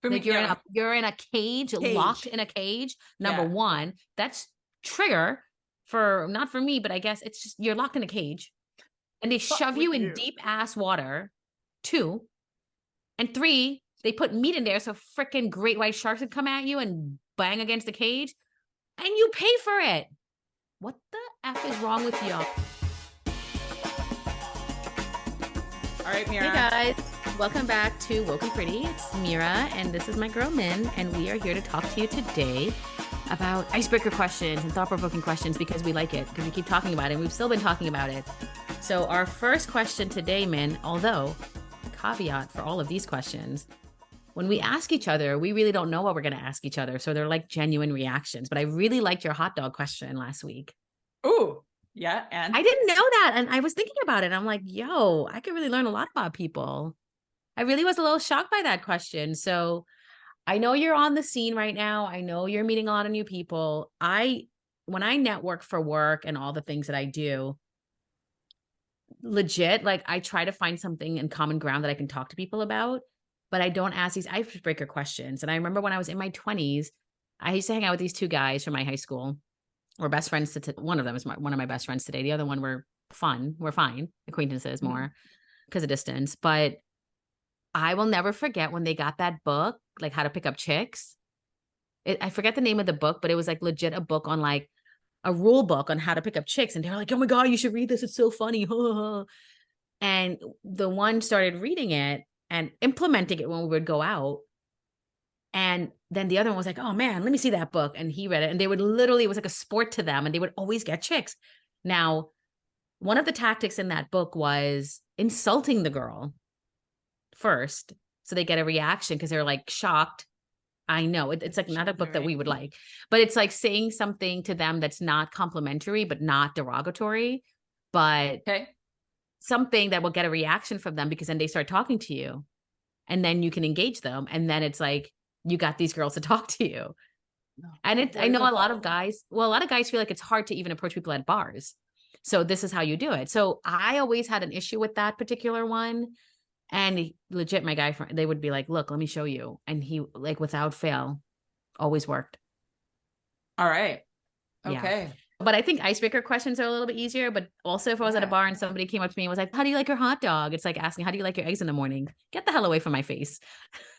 For Like me, you're in a cage, locked in a cage. Number one, that's trigger for not for me, but I guess it's just you're locked in a cage and they shove you in deep ass water. 2 and 3, they put meat in there so freaking great white sharks would come at you and bang against the cage and you pay for it. What the F is wrong with y'all? All right, Meera. Hey guys, welcome back to Woke and Pretty. It's Meera and this is my girl Min, and we are here to talk to you today about icebreaker questions and thought-provoking questions because we like it, because we keep talking about it and we've still been talking about it. So our first question today, Min, although caveat for all of these questions, when we ask each other, we really don't know what we're going to ask each other. So they're like genuine reactions. But I really liked your hot dog question last week. Ooh, yeah. And I didn't know that. And I was thinking about it. I'm like, yo, I could really learn a lot about people. I really was a little shocked by that question. So I know you're on the scene right now. I know you're meeting a lot of new people. When I network for work and all the things that I do, legit, like I try to find something in common ground that I can talk to people about, but I don't ask these icebreaker questions. And I remember when I was in my 20s, I used to hang out with these 2 guys from my high school. We're best friends. One of them is one of my best friends today. The other one, we're fun. We're fine. Acquaintances more because of distance. But I will never forget when they got that book, like How to Pick Up Chicks. I forget the name of the book, but it was like legit a book on like a rule book on how to pick up chicks. And they were like, oh my God, you should read this. It's so funny. And the one started reading it and implementing it when we would go out. And then the other one was like, oh man, let me see that book. And he read it. And they would literally, it was like a sport to them. And they would always get chicks. Now, one of the tactics in that book was insulting the girl first. So they get a reaction because they're like shocked. I know it's like not a book that we would like, but it's like saying something to them that's not complimentary, but not derogatory, but something that will get a reaction from them because then they start talking to you and then you can engage them. And then it's like, you got these girls to talk to you. And I know a lot of guys feel like it's hard to even approach people at bars. So this is how you do it. So I always had an issue with that particular one. And legit, my guy friend, they would be like, look, let me show you. And he, like, without fail, always worked. All right. Okay. Yeah. But I think icebreaker questions are a little bit easier. But also if I was at a bar and somebody came up to me and was like, how do you like your hot dog? It's like asking, how do you like your eggs in the morning? Get the hell away from my face.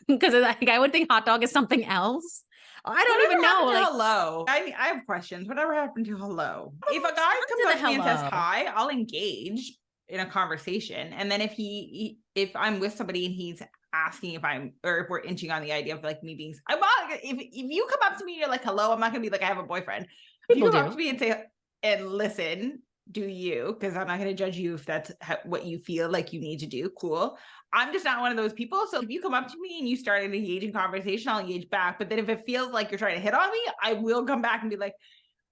Because like, I would think hot dog is something else. I don't even know. Like, hello. I have questions. Whatever happened to hello? If a guy comes up to me and says hi, I'll engage in a conversation. And then if I'm with somebody and he's asking if we're inching on the idea of like me being, if you come up to me and you're like, hello, I'm not gonna be like, I have a boyfriend. If you come up to me and say, and listen, do you, because I'm not going to judge you if that's what you feel like you need to do. Cool. I'm just not one of those people. So if you come up to me and you start an engaging conversation, I'll engage back. But then if it feels like you're trying to hit on me, I will come back and be like,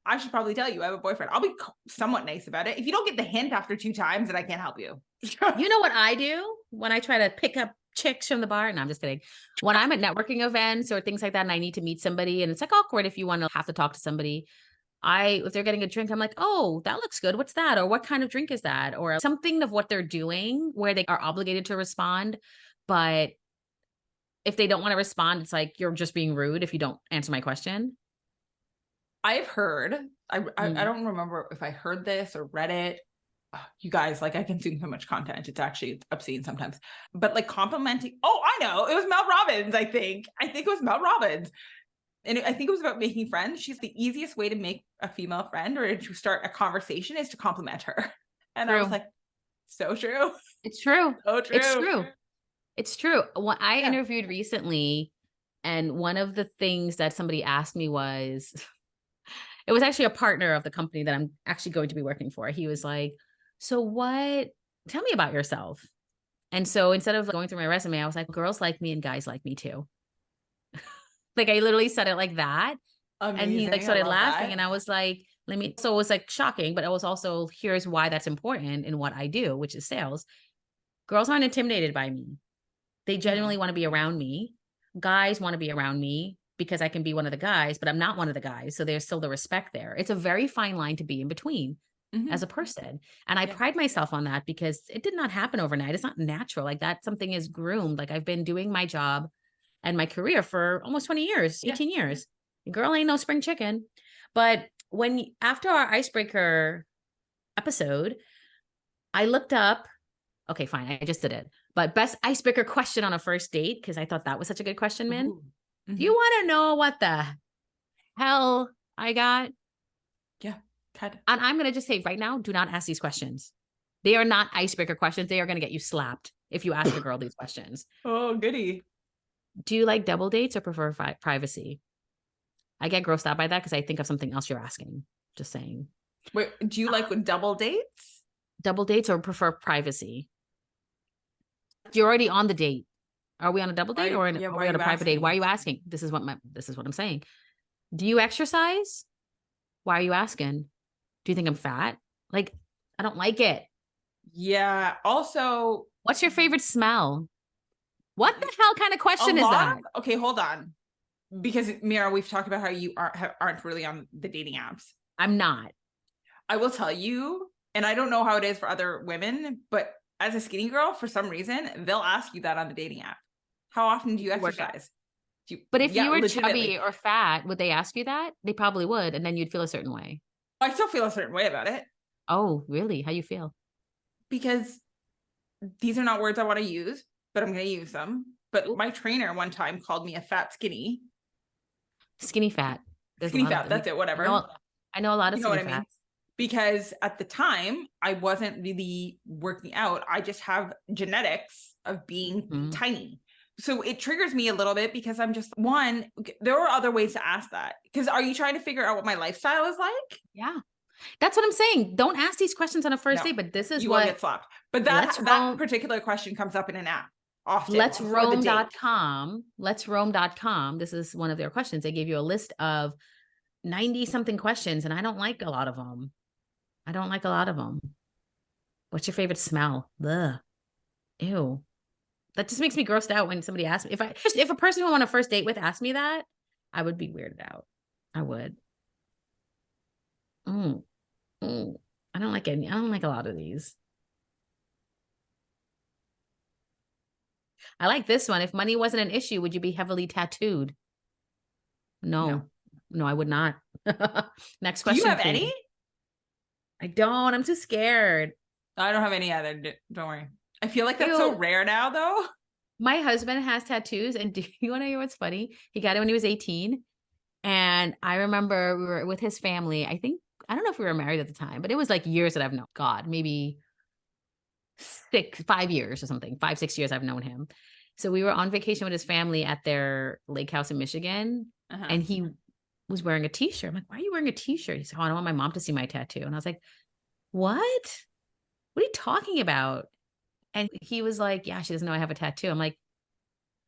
I should probably tell you I have a boyfriend. I'll be somewhat nice about it. If you don't get the hint after 2 times, then I can't help you. You know what I do when I try to pick up chicks from the bar? No, I'm just kidding. When I'm at networking events or things like that and I need to meet somebody and it's like awkward if you want to have to talk to somebody, if they're getting a drink, I'm like, oh, that looks good. What's that? Or what kind of drink is that? Or something of what they're doing where they are obligated to respond. But if they don't want to respond, it's like, you're just being rude if you don't answer my question. I've heard, I don't remember if I heard this or read it. You guys, like I consume so much content. It's actually obscene sometimes, but like complimenting. Oh, I know. It was Mel Robbins. I think it was Mel Robbins. And I think it was about making friends. She's the easiest way to make a female friend or to start a conversation is to compliment her. And true. I was like, so true. It's true. So true. It's true. It's true. When I interviewed recently, and one of the things that somebody asked me was, it was actually a partner of the company that I'm actually going to be working for. He was like, so tell me about yourself. And so instead of going through my resume, I was like, girls like me and guys like me too. Like I literally said it like that. Amazing. And he like started laughing and I was like, so it was like shocking, but it was also, here's why that's important in what I do, which is sales. Girls aren't intimidated by me. They genuinely want to be around me. Guys want to be around me because I can be one of the guys, but I'm not one of the guys. So there's still the respect there. It's a very fine line to be in between as a person. And I pride myself on that because it did not happen overnight. It's not natural. Like that, something is groomed. Like I've been doing my job and my career for almost 20 years, 18 years. The girl ain't no spring chicken. But after our icebreaker episode, I looked up, okay, fine, I just did it. But best icebreaker question on a first date, because I thought that was such a good question, Min. Mm-hmm. Do you want to know what the hell I got? Yeah. And I'm going to just say right now, do not ask these questions. They are not icebreaker questions. They are going to get you slapped if you ask a girl these questions. Oh, goody. Do you like double dates or prefer privacy? I get grossed out by that because I think of something else you're asking. Just saying. Wait, do you like with double dates? Double dates or prefer privacy? You're already on the date. Are we on a double date or are we on a private date? Why are you asking? This is what I'm saying. Do you exercise? Why are you asking? Do you think I'm fat? Like, I don't like it. Yeah. Also, what's your favorite smell? What the hell kind of question is that? Okay, hold on. Because Meera, we've talked about how you aren't really on the dating apps. I'm not. I will tell you, and I don't know how it is for other women, but as a skinny girl, for some reason, they'll ask you that on the dating app. How often do you exercise? But if you were chubby or fat, would they ask you that? They probably would, and then you'd feel a certain way. I still feel a certain way about it. Oh, really? How you feel? Because these are not words I want to use, but I'm going to use them. But my trainer one time called me a fat skinny. Skinny fat. Skinny fat, that's it, whatever. I know a lot of skinny fat. Because at the time, I wasn't really working out. I just have genetics of being tiny. So it triggers me a little bit because I'm just, there are other ways to ask that. Because are you trying to figure out what my lifestyle is like? Yeah. That's what I'm saying. Don't ask these questions on a first date, but this is you won't get slapped. But that particular question comes up in an app often. Let's roam.com. This is one of their questions. They gave you a list of 90 something questions, and I don't like a lot of them. What's your favorite smell? Ugh. Ew. That just makes me grossed out when somebody asks me. If a person who I'm on a first date with asked me that, I would be weirded out. I would. I don't like any. I don't like a lot of these. I like this one. If money wasn't an issue, would you be heavily tattooed? No, I would not. Next question. Do you have any? I don't. I'm too scared. I don't have any either. Don't worry. I feel like that's so rare now, though. My husband has tattoos, and do you want to hear what's funny? He got it when he was 18, and I remember we were with his family. I don't know if we were married at the time, but it was like years that I've known. God, maybe 5 years or something. 5-6 years I've known him. So we were on vacation with his family at their lake house in Michigan, and he was wearing a t-shirt. I'm like, why are you wearing a t-shirt? He said, oh, I don't want my mom to see my tattoo. And I was like, what are you talking about? And he was like, yeah, she doesn't know I have a tattoo. I'm like,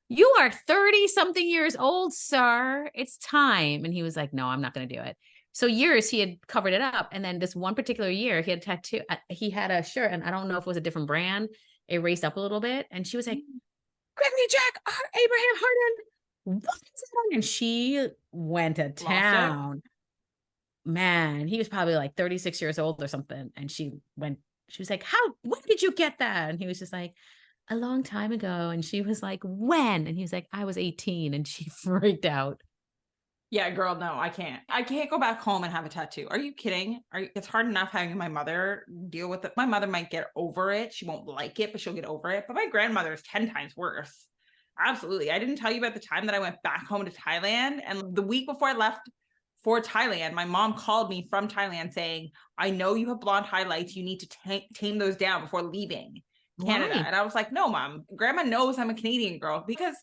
you are 30 something years old, sir. It's time. And he was like, no, I'm not going to do it. So years he had covered it up. And then this one particular year he had a tattoo. He had a shirt, and I don't know if it was a different brand. It raised up a little bit. And she was like, Gregory Jack, Abraham Hardin, what is that? And she went to town. Man, he was probably like 36 years old or something. And she was like, when did you get that? And he was just like, a long time ago. And she was like, when? And he was like, I was 18. And she freaked out. Yeah, girl, no, I can't go back home and have a tattoo. Are you kidding? It's hard enough having my mother deal with it. My mother might get over it. She won't like it, but she'll get over it. But my grandmother is 10 times worse. Absolutely. I didn't tell you about the time that I went back home to Thailand. And the week before I left for Thailand, my mom called me from Thailand saying, I know you have blonde highlights. You need to tame those down before leaving Canada. Why? And I was like, no, Mom, Grandma knows I'm a Canadian girl because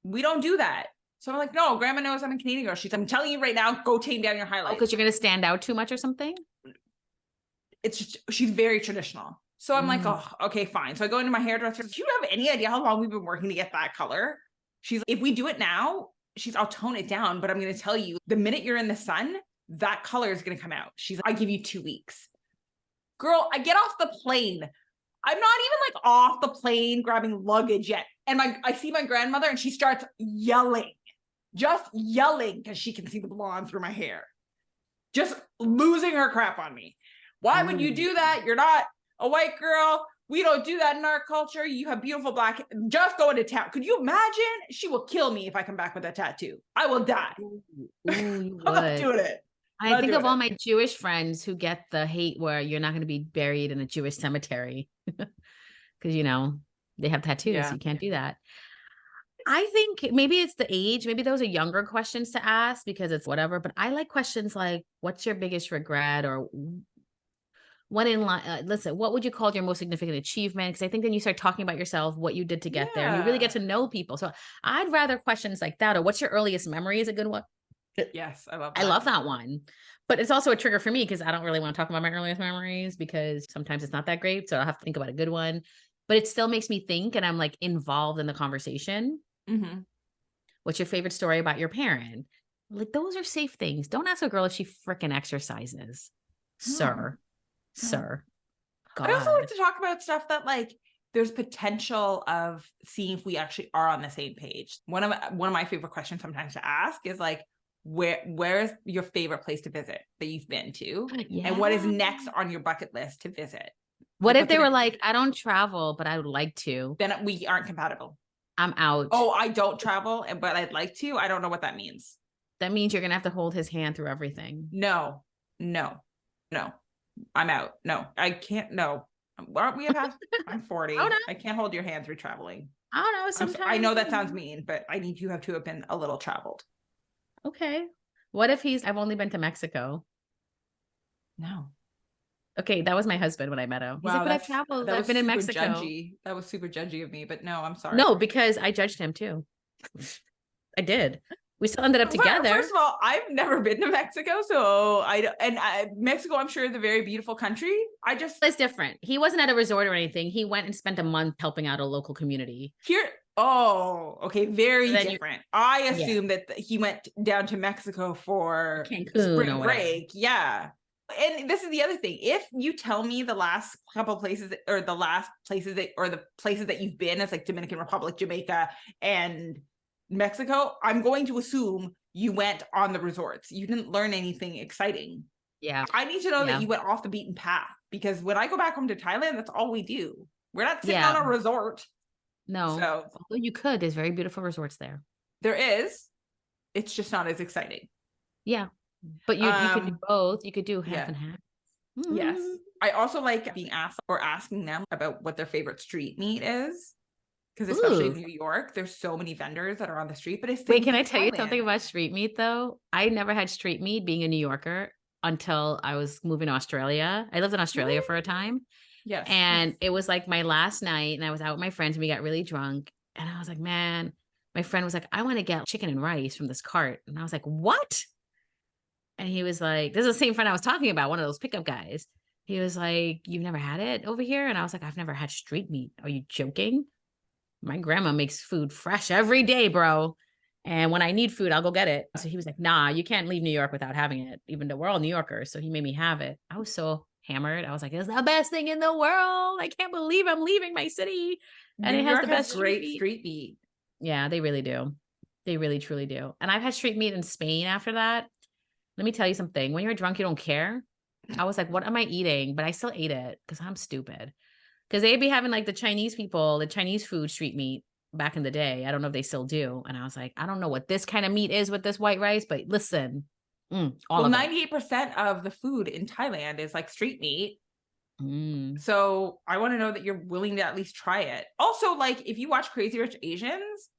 we don't do that. So I'm like, no, Grandma knows I'm a Canadian girl. I'm telling you right now, go tame down your highlights. Because you're going to stand out too much or something? It's just, she's very traditional. So I'm like, oh, okay, fine. So I go into my hairdresser. Do you have any idea how long we've been working to get that color? She's like, if we do it now, I'll tone it down, but I'm going to tell you, the minute you're in the sun, that color is going to come out. She's like, I give you 2 weeks. Girl, I get off the plane. I'm not even like off the plane grabbing luggage yet. And I see my grandmother and she starts yelling, just yelling because she can see the blonde through my hair, just losing her crap on me. Why would you do that? You're not a white girl. We don't do that in our culture. You have beautiful black. Just go into town. Could you imagine? She will kill me if I come back with a tattoo. I will die. Ooh, you I'm not would. doing it. I think of all my Jewish friends who get the hate where you're not going to be buried in a Jewish cemetery because, you know, they have tattoos. Yeah. You can't do that. I think maybe it's the age. Maybe those are younger questions to ask because it's whatever. But I like questions like, what's your biggest regret? Or when in line, listen, what would you call your most significant achievement? Because I think then you start talking about yourself, what you did to get there. And you really get to know people. So I'd rather questions like that. Or what's your earliest memory is a good one. Yes, I love that. I love that one. But it's also a trigger for me because I don't really want to talk about my earliest memories because sometimes it's not that great. So I'll have to think about a good one. But it still makes me think and I'm like involved in the conversation. Mm-hmm. What's your favorite story about your parent? Like those are safe things. Don't ask a girl if she freaking exercises. Sir. God. I also like to talk about stuff that like there's potential of seeing if we actually are on the same page. One of my favorite questions sometimes to ask is like, where's your favorite place to visit that you've been to? Yeah. And what is next on your bucket list to visit? What if they were like, I don't travel, but I would like to? Then we aren't compatible. I'm out. Oh, I don't travel, but I'd like to. I don't know what that means. That means you're going to have to hold his hand through everything. No. I'm out. No, I can't. No. Aren't we past? I'm 40. Oh, no. I can't hold your hand through traveling. I don't know. Sometimes I know that sounds mean, but I need you to have been a little traveled. Okay. What if I've only been to Mexico? No. Okay, that was my husband when I met him. He's like, but I've traveled. I've been in Mexico. Judgy. That was super judgy of me, but no, I'm sorry. No, because I judged him too. I did. We still ended up together. First of all, I've never been to Mexico, so Mexico, I'm sure, is a very beautiful country. It's different. He wasn't at a resort or anything. He went and spent a month helping out a local community. Oh, okay. Very different. I assumed that he went down to Mexico for spring break. Yeah. And this is the other thing. If you tell me the last couple places or the places that you've been as like Dominican Republic, Jamaica, and Mexico, I'm going to assume you went on the resorts. You didn't learn anything exciting. Yeah. I need to know that you went off the beaten path because when I go back home to Thailand, that's all we do. We're not sitting on a resort. No. So, although you could, there's very beautiful resorts there. There is. It's just not as exciting. Yeah. But you could do both. You could do half and half. Mm-hmm. Yes. I also like being asked or asking them about what their favorite street meat is. Because especially in New York, there's so many vendors that are on the street. But wait, can I tell you something about street meat though? I never had street meat being a New Yorker until I was moving to Australia. I lived in Australia for a time. Yes. And it was like my last night and I was out with my friends and we got really drunk. And I was like, man, my friend was like, I want to get chicken and rice from this cart. And I was like, what? And he was like, this is the same friend I was talking about, one of those pickup guys. He was like, you've never had it over here? And I was like, I've never had street meat. Are you joking? My grandma makes food fresh every day, bro. And when I need food, I'll go get it. So he was like, nah, you can't leave New York without having it, even though we're all New Yorkers. So he made me have it. I was so hammered. I was like, it's the best thing in the world. I can't believe I'm leaving my city. And New York has the best great street meat. Yeah, they really do. They really, truly do. And I've had street meat in Spain after that. Let me tell you something. When you're drunk, you don't care. I was like, what am I eating? But I still ate it because I'm stupid. Because they'd be having like the Chinese food street meat back in the day. I don't know if they still do. And I was like, I don't know what this kind of meat is with this white rice, but listen, 98% of the food in Thailand is like street meat. So I want to know that you're willing to at least try it. Also, like if you watch Crazy Rich Asians,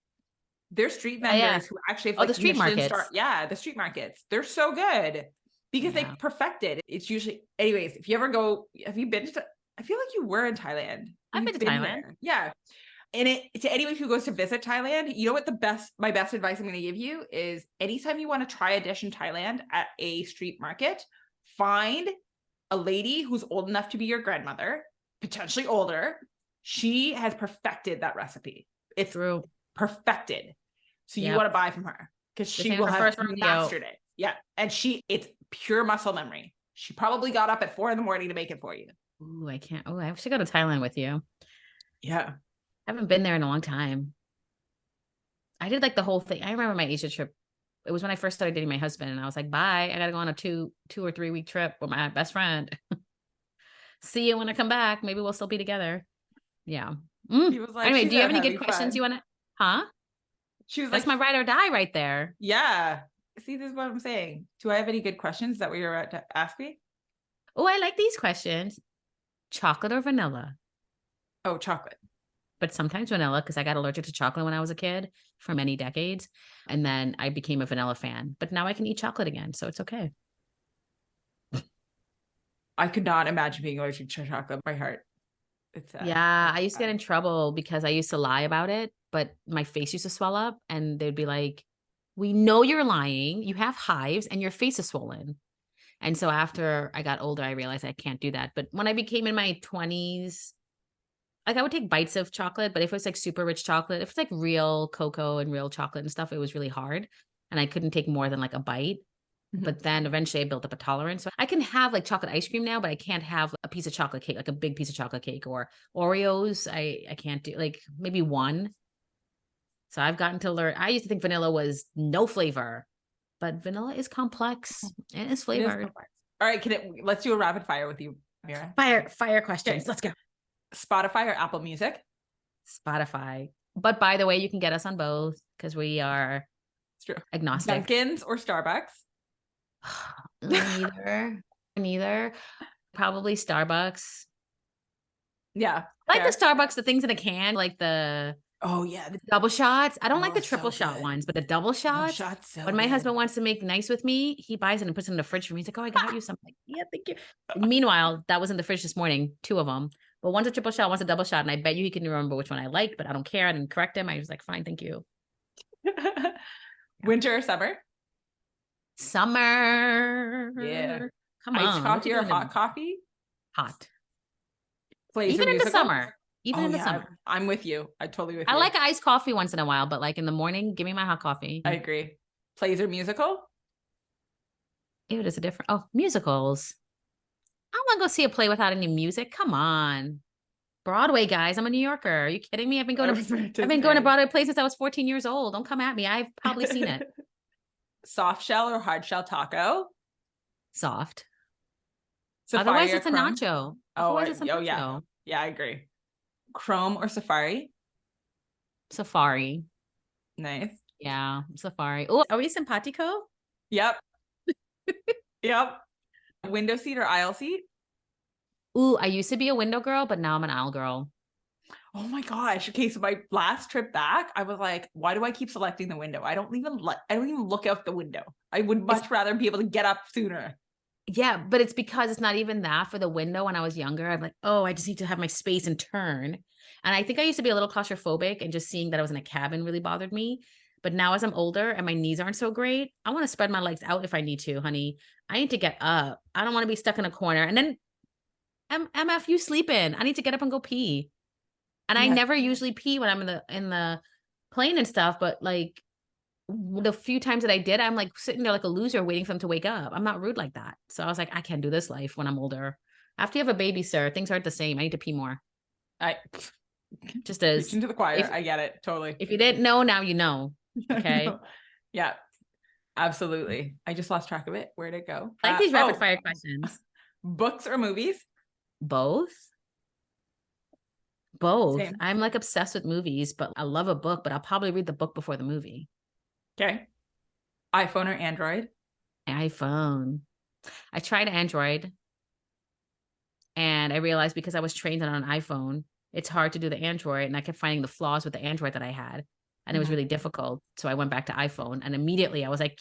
they're street vendors who actually have like the street markets. The street markets. They're so good because they perfected. It's usually, anyways, have you been to, I feel like you were in Thailand. I've been to Thailand. There. Yeah. And to anyone who goes to visit Thailand, you know what my best advice I'm going to give you is anytime you want to try a dish in Thailand at a street market, find a lady who's old enough to be your grandmother, potentially older. She has perfected that recipe. It's true. Perfected. So you want to buy from her because she will have mastered it. Yeah. And it's pure muscle memory. She probably got up at 4 a.m. to make it for you. Ooh, I can't. Oh, I should go to Thailand with you. Yeah. I haven't been there in a long time. I did like the whole thing. I remember my Asia trip. It was when I first started dating my husband and I was like, bye. I got to go on a 2 or 3 week trip with my best friend. See you when I come back. Maybe we'll still be together. Yeah. He was like, Anyway, she's do you have out any good having questions fun. you want to? Huh? She was That's like, my ride or die right there. yeah. See, this is what I'm saying. Do I have any good questions that we were about to ask me? Oh, I like these questions. Chocolate or vanilla? Oh, chocolate. But sometimes vanilla because I got allergic to chocolate when I was a kid for many decades. And then I became a vanilla fan. But now I can eat chocolate again. So it's okay. I could not imagine being allergic to chocolate. My heart. It's sad. Yeah, I It's used to get in sad. trouble because I used to lie about it, but my face used to swell up and they'd be like, "We know you're lying. You have hives and your face is swollen." And so after I got older, I realized I can't do that. But when I became in my 20s, like I would take bites of chocolate, but if it was like super rich chocolate, if it's like real cocoa and real chocolate and stuff, it was really hard. And I couldn't take more than like a bite. Mhm. But then eventually I built up a tolerance. So I can have like chocolate ice cream now, but I can't have a piece of chocolate cake, like a big piece of chocolate cake or Oreos. I can't do like maybe one. So I've gotten to learn. I used to think vanilla was no flavor, but vanilla is complex and it's It is flavored. complex. All right, let's do a rapid fire with you, Meera. Fire questions. Okay. Let's go. Spotify or Apple Music? Spotify. But by the way, you can get us on both because we are It's true. agnostic. Dunkin's or Starbucks? Neither. Neither. Probably Starbucks. Yeah. I like Fair. the Starbucks, the things in a can, like the Oh yeah. double shots. I don't like Oh, the triple so shot good. ones, but the double No shots. shots. So When my good. husband wants to make nice with me, he buys it and puts it in the fridge for me. He's like, "Oh, I got you something." Like, yeah, thank you. Meanwhile, that was in the fridge this morning, two of them. But one's a triple shot, one's a double shot, and I bet you he can remember which one I liked, but I don't care. I didn't correct him. I was like, "Fine, thank you." Winter or summer? Summer. Yeah. Come Iced on, what coffee you or doing? hot coffee? Hot. Plays or Even in the musical? summer. Even Oh in the yeah, summer. I'm with you. I'm totally with I you. like iced coffee once in a while, but like in the morning, give me my hot coffee. I agree. Plays or musical? Ew, there's a different. Oh, musicals. I don't want to go see a play without any music. Come on. Broadway, guys. I'm a New Yorker. Are you kidding me? I've been going to Broadway plays since I was 14 years old. Don't come at me. I've probably seen it. Soft shell or hard shell taco? Soft. Safari Otherwise, or it's a Chrome? nacho. Oh, Otherwise, it's a oh yeah. nacho. Yeah, I agree. Chrome or Safari? Safari. Nice. Yeah, Safari. Oh, are we simpatico? Yep. Yep. Window seat or aisle seat? Ooh, I used to be a window girl, but now I'm an aisle girl. Oh my gosh. Okay, so my last trip back, I was like, why do I keep selecting the window? I don't even look out the window. I would much rather be able to get up sooner. Yeah, but it's because it's not even that for the window. When I was younger, I'm like, oh, I just need to have my space and turn. And I think I used to be a little claustrophobic, and just seeing that I was in a cabin really bothered me. But now, as I'm older and my knees aren't so great, I want to spread my legs out if I need to, honey. I need to get up. I don't want to be stuck in a corner. And then MF, you sleeping. I need to get up and go pee. And I Yeah. never usually pee when I'm in the plane and stuff, but like the few times that I did, I'm like sitting there like a loser waiting for them to wake up. I'm not rude like that. So I was like, I can't do this life when I'm older. After you have a baby, sir, things aren't the same. I need to pee more. I Just as preaching to the choir. I get it. Totally. if you didn't know, now you know. Okay. Yeah, absolutely. I just lost track of it. Where'd it go? I like these rapid fire questions. Books or movies? Both. Both. Same. I'm like obsessed with movies, but I love a book, but I'll probably read the book before the movie. Okay. iPhone or Android? iPhone. I tried Android and I realized because I was trained on an iPhone, it's hard to do the Android. And I kept finding the flaws with the Android that I had. And it was really difficult. So I went back to iPhone and immediately I was like,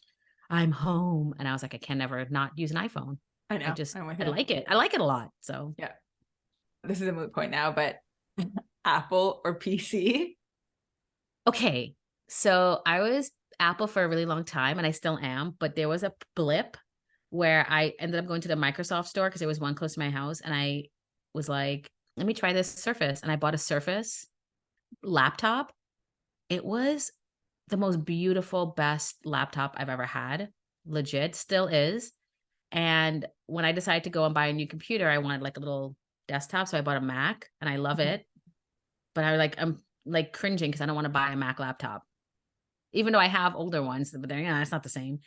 I'm home. And I was like, I can never not use an iPhone. I know. I like it. I like it a lot. So yeah. This is a moot point now, but Apple or PC? Okay. So I was Apple for a really long time and I still am, but there was a blip where I ended up going to the Microsoft store because there was one close to my house. And I was like, let me try this Surface. And I bought a Surface laptop. It was the most beautiful, best laptop I've ever had. Legit, still is. And when I decided to go and buy a new computer, I wanted like a little desktop. So I bought a Mac and I love it. But I'm like cringing because I don't want to buy a Mac laptop. Even though I have older ones, but it's not the same.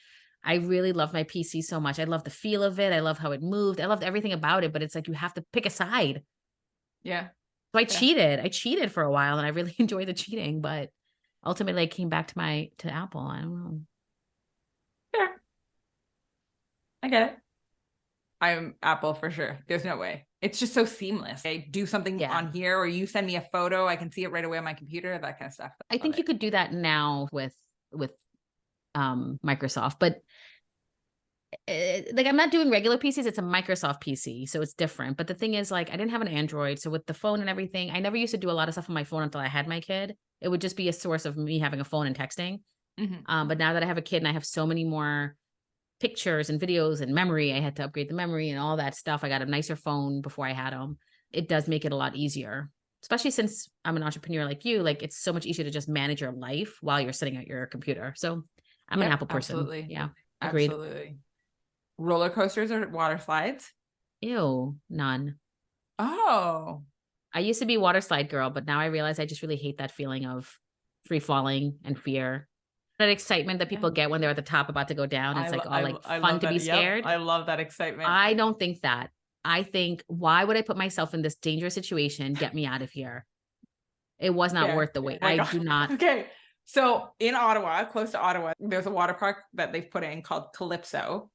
I really love my PC so much. I love the feel of it. I love how it moved. I loved everything about it, but it's like you have to pick a side. Yeah. So I cheated for a while, and I really enjoyed the cheating, but ultimately I came back to Apple. I don't know. Yeah, I get it. I'm Apple for sure. There's no way. It's just so seamless. I do something on here, or you send me a photo, I can see it right away on my computer, that kind of stuff. I think you could do that now with Microsoft, but like I'm not doing regular PCs, it's a Microsoft PC, so it's different. But the thing is, like, I didn't have an Android, so with the phone and everything, I never used to do a lot of stuff on my phone until I had my kid. It would just be a source of me having a phone and texting. But now that I have a kid and I have so many more pictures and videos and memory, I had to upgrade the memory and all that stuff. I got a nicer phone before I had them. It does make it a lot easier, especially since I'm an entrepreneur like you. Like, it's so much easier to just manage your life while you're sitting at your computer. So I'm an Apple person. Absolutely. Yeah. Agreed. Absolutely. Roller coasters or water slides? Ew, none. Oh. I used to be water slide girl, but now I realize I just really hate that feeling of free falling and fear. That excitement that people get when they're at the top about to go down. It's like all like fun to be scared. I love that excitement. I don't think that. I think, why would I put myself in this dangerous situation? Get me out of here. It was not worth the wait. I do not. Okay. So in Ottawa, close to Ottawa, there's a water park that they've put in called Calypso.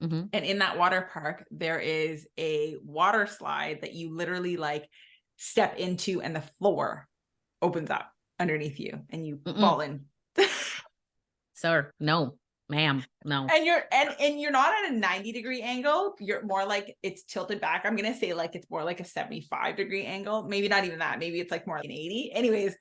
And in that water park, there is a water slide that you literally like step into, and the floor opens up underneath you and you fall in. Sir, no, ma'am, no. And you're not at a 90-degree angle. You're more like it's tilted back. I'm gonna say like it's more like a 75-degree angle. Maybe not even that. Maybe it's like more like an 80. Anyways,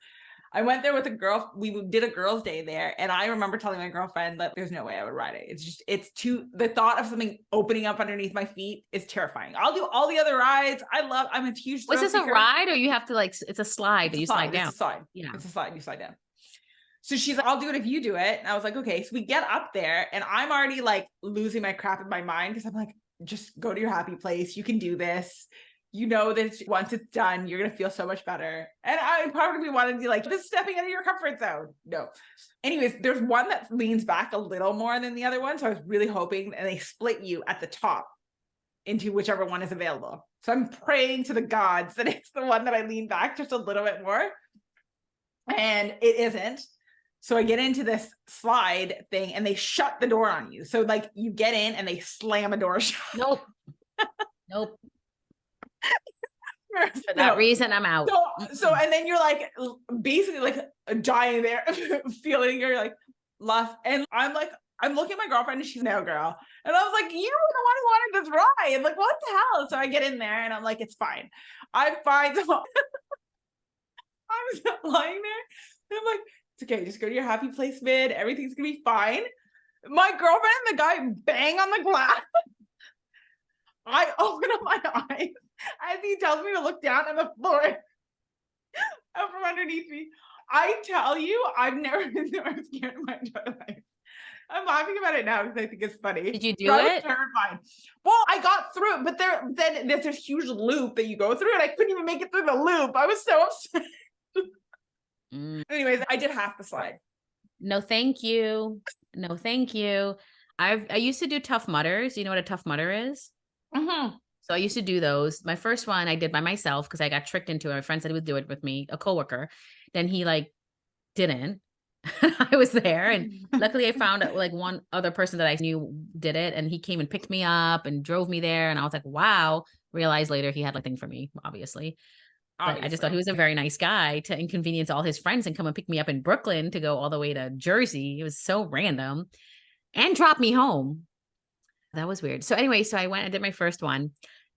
I went there with a girl. We did a girls' day there, and I remember telling my girlfriend that there's no way I would ride it. The thought of something opening up underneath my feet is terrifying. I'll do all the other rides. I'm a huge. Was this a ride, or you have to like? It's a slide that you slide down. It's a slide. Yeah, it's a slide. You slide down. So she's like, I'll do it if you do it. And I was like, okay. So we get up there, and I'm already like losing my crap in my mind, because I'm like, just go to your happy place. You can do this. You know that once it's done, you're going to feel so much better. And I probably wanted to be like, this is stepping out of your comfort zone. No. Anyways, there's one that leans back a little more than the other one. So I was really hoping, and they split you at the top into whichever one is available. So I'm praying to the gods that it's the one that I lean back just a little bit more. And it isn't. So I get into this slide thing, and they shut the door on you. So like you get in and they slam a door shut. Nope. Nope. For that reason, I'm out. So and then you're like basically like dying there, feeling you're like lost. And I'm looking at my girlfriend, and she's no girl. And I was like, you were the one who wanted this ride. I'm like, what the hell? So I get in there, and I'm like, it's fine. I'm fine. So I was lying there, and I'm like, it's okay, just go to your happy place mid. Everything's gonna be fine. My girlfriend and the guy bang on the glass. I open up my eyes as he tells me to look down on the floor out from underneath me. I tell you, I've never been so scared in my entire life. I'm laughing about it now because I think it's funny. Did you do it? I was terrified. Well, I got through, but then there's this huge loop that you go through, and I couldn't even make it through the loop. I was so upset. Anyways, I did half the slide. No, thank you. No, thank you. I used to do Tough Mudders. You know what a Tough Mudder is? So I used to do those. My first one I did by myself because I got tricked into it. My friend said he would do it with me, a coworker. Then he like didn't. I was there, and luckily I found like one other person that I knew did it, and he came and picked me up and drove me there. And I was like, wow. Realized later he had a thing for me, obviously. But I just thought he was a very nice guy to inconvenience all his friends and come and pick me up in Brooklyn to go all the way to Jersey. It was so random, and drop me home. That was weird. So anyway, so I went and did my first one,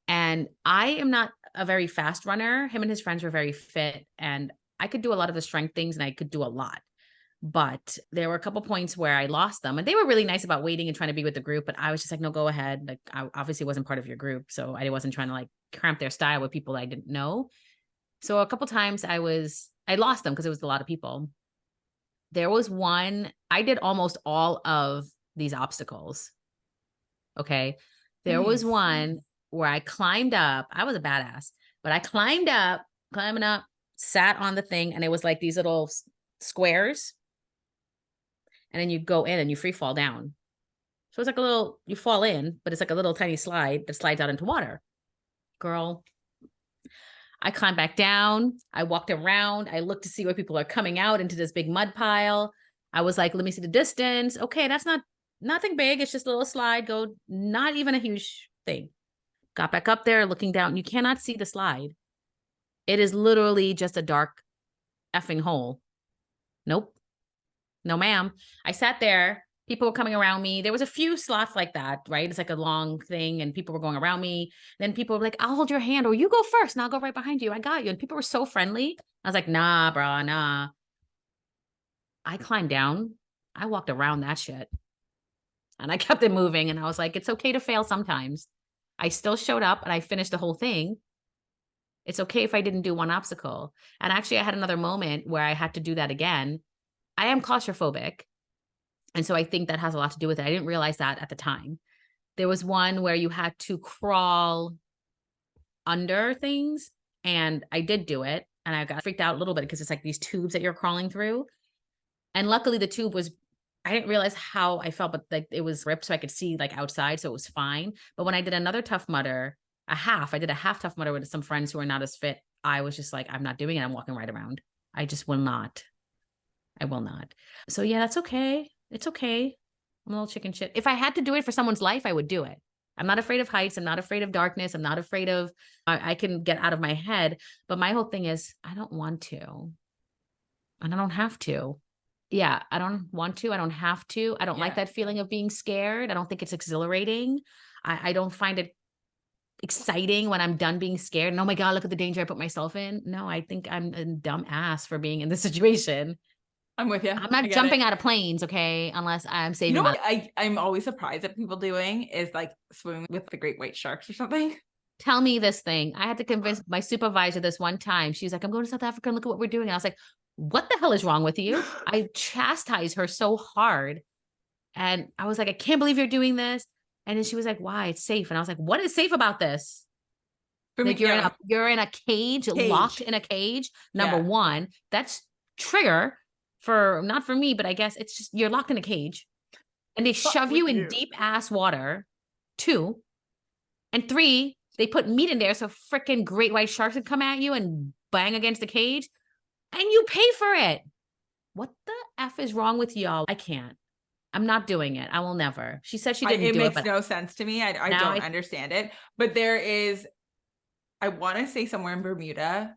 and I am not a very fast runner. Him and his friends were very fit, and I could do a lot of the strength things, and I could do a lot. But there were a couple points where I lost them, and they were really nice about waiting and trying to be with the group. But I was just like, no, go ahead. Like, I obviously wasn't part of your group, so I wasn't trying to like cramp their style with people I didn't know. So a couple times I lost them because it was a lot of people. There was one, I did almost all of these obstacles. Okay. There was one where I climbed up. I was a badass, but I climbing up, sat on the thing, and it was like these little squares. And then you go in and you free fall down. So it's like you fall in, but it's like a little tiny slide that slides out into water. Girl, I climbed back down. I walked around. I looked to see where people are coming out into this big mud pile. I was like, let me see the distance. Okay, that's nothing big. It's just a little slide. Go, not even a huge thing. Got back up there, looking down. You cannot see the slide. It is literally just a dark effing hole. Nope. No, ma'am. I sat there. People were coming around me. There was a few slots like that, right? It's like a long thing and people were going around me. Then people were like, I'll hold your hand or you go first and I'll go right behind you. I got you. And people were so friendly. I was like, nah, bro, nah. I climbed down. I walked around that shit and I kept it moving. And I was like, it's okay to fail sometimes. I still showed up and I finished the whole thing. It's okay if I didn't do one obstacle. And actually, I had another moment where I had to do that again. I am claustrophobic. And so I think that has a lot to do with it. I didn't realize that at the time. There was one where you had to crawl under things, and I did do it. And I got freaked out a little bit because it's like these tubes that you're crawling through. And luckily the tube was, I didn't realize how I felt, but like it was ripped so I could see like outside. So it was fine. But when I did another Tough Mudder, I did a half Tough Mudder with some friends who are not as fit. I was just like, I'm not doing it. I'm walking right around. I just will not. I will not. So yeah, that's okay. It's okay. I'm a little chicken shit. If I had to do it for someone's life, I would do it. I'm not afraid of heights. I'm not afraid of darkness. I'm not afraid of, I can get out of my head. But my whole thing is, I don't want to. And I don't have to. Yeah, I don't want to. I don't have to. I don't like that feeling of being scared. I don't think it's exhilarating. I don't find it exciting when I'm done being scared. And oh my God, look at the danger I put myself in. No, I think I'm a dumb ass for being in this situation. I'm with you. I'm not jumping out of planes, okay? Unless I'm saving my life. I'm always surprised at people doing is like swimming with the great white sharks or something. Tell me this thing. I had to convince my supervisor this one time. She was like, I'm going to South Africa and look at what we're doing. And I was like, what the hell is wrong with you? I chastised her so hard. And I was like, I can't believe you're doing this. And then she was like, why? It's safe. And I was like, what is safe about this? Like you're in a cage, locked in a cage. Number one, that's trigger for, not for me, but I guess it's just, you're locked in a cage and they shove you in deep ass water. 2 and 3, they put meat in there. So freaking great white sharks would come at you and bang against the cage and you pay for it. What the F is wrong with y'all? I can't. I'm not doing it. I will never. She said she didn't do it. It makes no sense to me. I don't understand it. But there is, I want to say somewhere in Bermuda.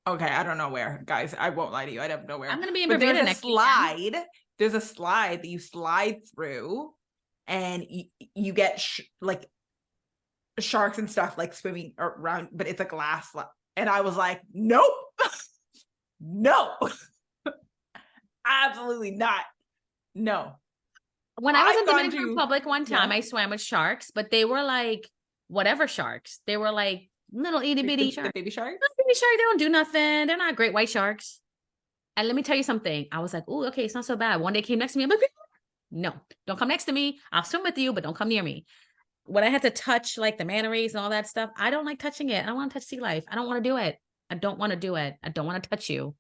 Okay, I don't know where, guys. I won't lie to you. I don't know where. I'm going to be in Bermuda next slide. There's a slide that you slide through and you get like sharks and stuff like swimming around, but it's a glass slide. And I was like, nope. No. Absolutely not. No. When I was in Dominican Republic one time, I swam with sharks, but they were like whatever sharks. They were like little itty bitty sharks. The baby sharks? Baby shark, they don't do nothing. They're not great white sharks. And let me tell you something. I was like, oh, okay, it's not so bad. One day came next to me. I'm like, no, don't come next to me. I'll swim with you, but don't come near me. When I had to touch like the manta rays and all that stuff, I don't like touching it. I don't want to touch sea life. I don't want to do it. I don't want to do it. I don't want to touch you.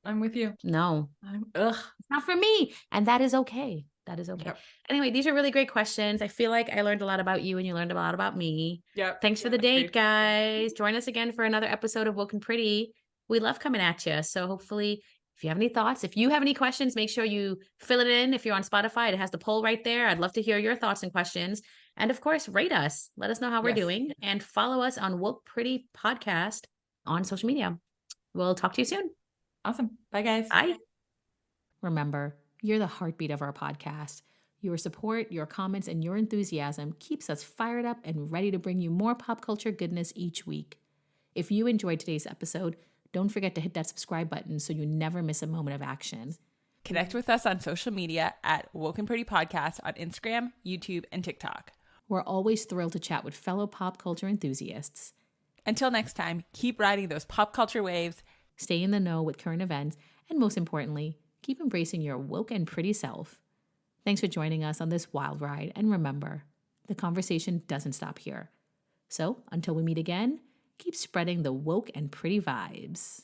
I'm with you. No. It's not for me. And that is okay. That is okay. Yep. Anyway, these are really great questions. I feel like I learned a lot about you and you learned a lot about me. Yep. Thanks for the date, guys. Join us again for another episode of Woke and Pretty. We love coming at you. So hopefully, if you have any thoughts, if you have any questions, make sure you fill it in. If you're on Spotify, it has the poll right there. I'd love to hear your thoughts and questions. And of course, rate us. Let us know how we're doing. And follow us on Woke Pretty Podcast on social media. We'll talk to you soon. Awesome. Bye, guys. Bye. Remember, you're the heartbeat of our podcast. Your support, your comments, and your enthusiasm keeps us fired up and ready to bring you more pop culture goodness each week. If you enjoyed today's episode, don't forget to hit that subscribe button so you never miss a moment of action. Connect with us on social media at Woke and Pretty Podcast on Instagram, YouTube, and TikTok. We're always thrilled to chat with fellow pop culture enthusiasts. Until next time, keep riding those pop culture waves. Stay in the know with current events, and most importantly, keep embracing your woke and pretty self. Thanks for joining us on this wild ride, and remember, the conversation doesn't stop here. So, until we meet again, keep spreading the woke and pretty vibes.